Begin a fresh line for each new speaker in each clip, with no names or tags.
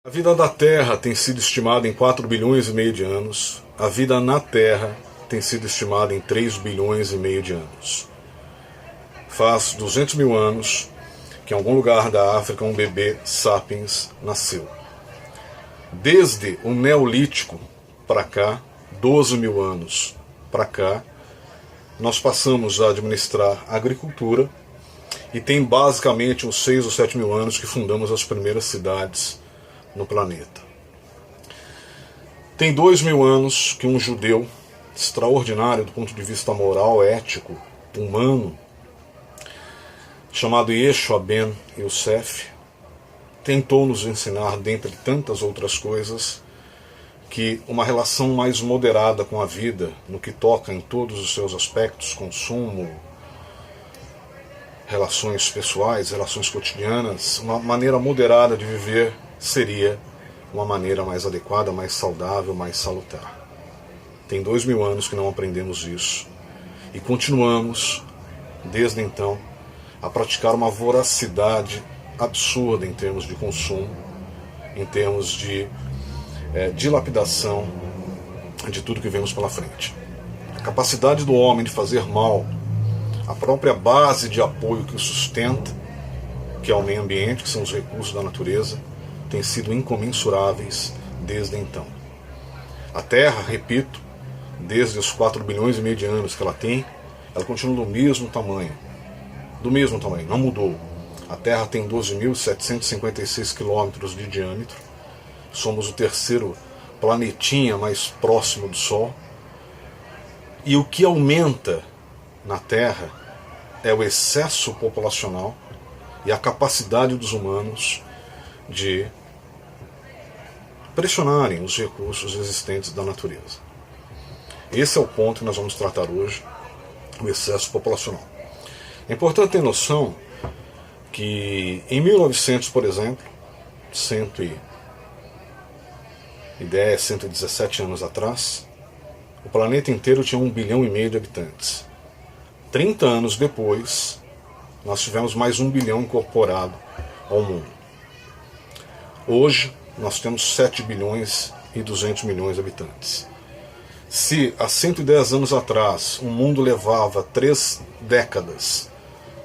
A vida da Terra tem sido estimada em 4,5 bilhões de anos. A vida na Terra tem sido estimada em 3,5 bilhões de anos. Faz 200 mil anos que em algum lugar da África um bebê sapiens nasceu. Desde o Neolítico para cá, 12 mil anos para cá, nós passamos a administrar a agricultura e tem basicamente uns 6 ou 7 mil anos que fundamos as primeiras cidades no planeta. Tem 2.000 anos que um judeu extraordinário do ponto de vista moral, ético, humano, chamado Yeshua ben Yosef, tentou nos ensinar, dentre tantas outras coisas, que uma relação mais moderada com a vida, no que toca em todos os seus aspectos, consumo, relações pessoais, relações cotidianas, uma maneira moderada de viver seria uma maneira mais adequada, mais saudável, mais salutar. Tem 2.000 anos que não aprendemos isso e continuamos, desde então, a praticar uma voracidade absurda em termos de consumo, em termos de dilapidação de tudo que vemos pela frente. A capacidade do homem de fazer mal, a própria base de apoio que o sustenta, que é o meio ambiente, que são os recursos da natureza, têm sido incomensuráveis desde então. A Terra, repito, desde os 4,5 bilhões de anos que ela tem, ela continua do mesmo tamanho. Do mesmo tamanho, não mudou. A Terra tem 12.756 quilômetros de diâmetro. Somos o terceiro planetinha mais próximo do Sol. E o que aumenta na Terra é o excesso populacional e a capacidade dos humanos de pressionarem os recursos existentes da natureza. Esse é o ponto que nós vamos tratar hoje, o excesso populacional. É importante ter noção que em 1900, por exemplo, 110, 117 anos atrás, o planeta inteiro tinha 1,5 bilhão de habitantes. 30 anos depois, nós tivemos mais 1 bilhão incorporado ao mundo. Hoje, nós temos 7 bilhões e 200 milhões de habitantes. Se há 110 anos atrás o mundo levava 3 décadas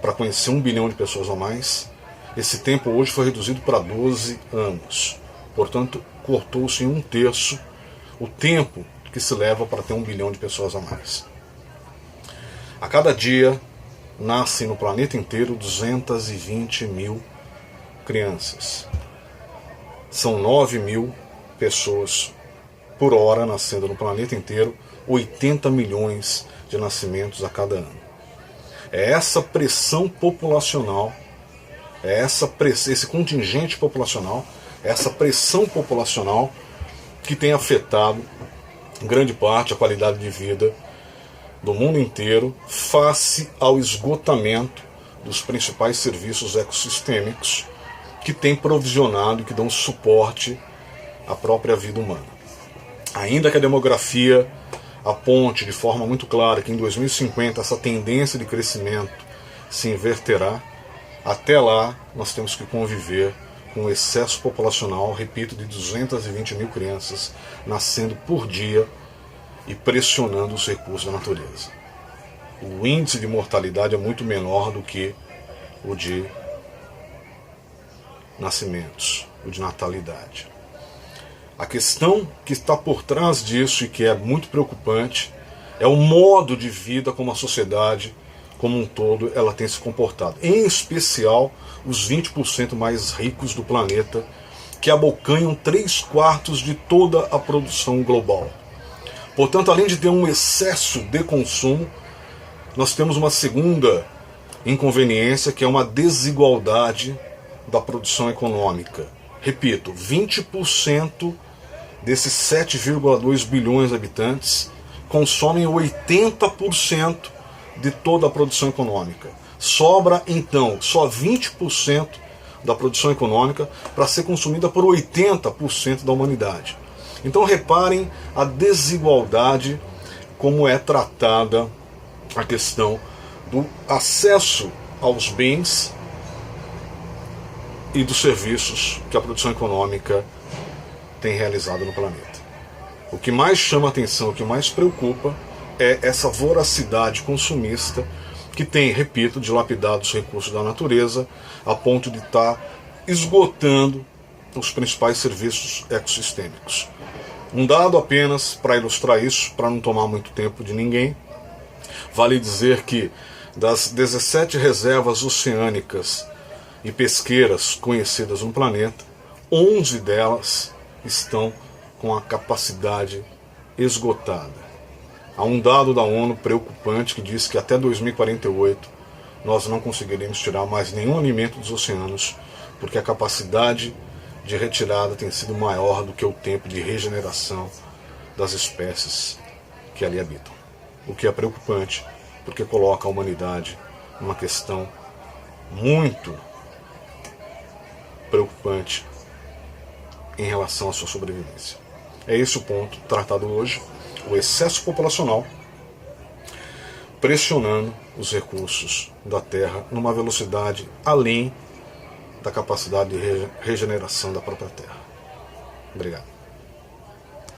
para conhecer 1 bilhão de pessoas a mais, esse tempo hoje foi reduzido para 12 anos. Portanto, cortou-se em 1/3 o tempo que se leva para ter 1 bilhão de pessoas a mais. A cada dia, nascem no planeta inteiro 220 mil crianças. São 9 mil pessoas por hora nascendo no planeta inteiro, 80 milhões de nascimentos a cada ano. É essa pressão populacional, esse contingente populacional, essa pressão populacional que tem afetado em grande parte a qualidade de vida do mundo inteiro face ao esgotamento dos principais serviços ecossistêmicos que têm provisionado e que dão suporte à própria vida humana. Ainda que a demografia aponte de forma muito clara que em 2050 essa tendência de crescimento se inverterá, até lá nós temos que conviver com o excesso populacional, repito, de 220 mil crianças nascendo por dia e pressionando os recursos da natureza. O índice de mortalidade é muito menor do que o de nascimentos, o de natalidade. A questão que está por trás disso e que é muito preocupante é o modo de vida como a sociedade como um todo ela tem se comportado. Em especial os 20% mais ricos do planeta, que abocanham 3/4 de toda a produção global. Portanto, além de ter um excesso de consumo, nós temos uma segunda inconveniência, que é uma desigualdade da produção econômica. Repito, 20% desses 7,2 bilhões de habitantes consomem 80% de toda a produção econômica. Sobra, então, só 20% da produção econômica para ser consumida por 80% da humanidade. Então reparem a desigualdade, como é tratada a questão do acesso aos bens e dos serviços que a produção econômica tem realizado no planeta. O que mais chama atenção, o que mais preocupa é essa voracidade consumista que tem, repito, dilapidado os recursos da natureza a ponto de estar esgotando os principais serviços ecossistêmicos. Um dado apenas para ilustrar isso, para não tomar muito tempo de ninguém, vale dizer que das 17 reservas oceânicas e pesqueiras conhecidas no planeta, 11 delas estão com a capacidade esgotada. Há um dado da ONU preocupante que diz que até 2048 nós não conseguiremos tirar mais nenhum alimento dos oceanos, porque a capacidade de retirada tem sido maior do que o tempo de regeneração das espécies que ali habitam. O que é preocupante, porque coloca a humanidade numa questão muito preocupante em relação à sua sobrevivência. É esse o ponto tratado hoje, o excesso populacional pressionando os recursos da Terra numa velocidade além da capacidade de regeneração da própria Terra. Obrigado.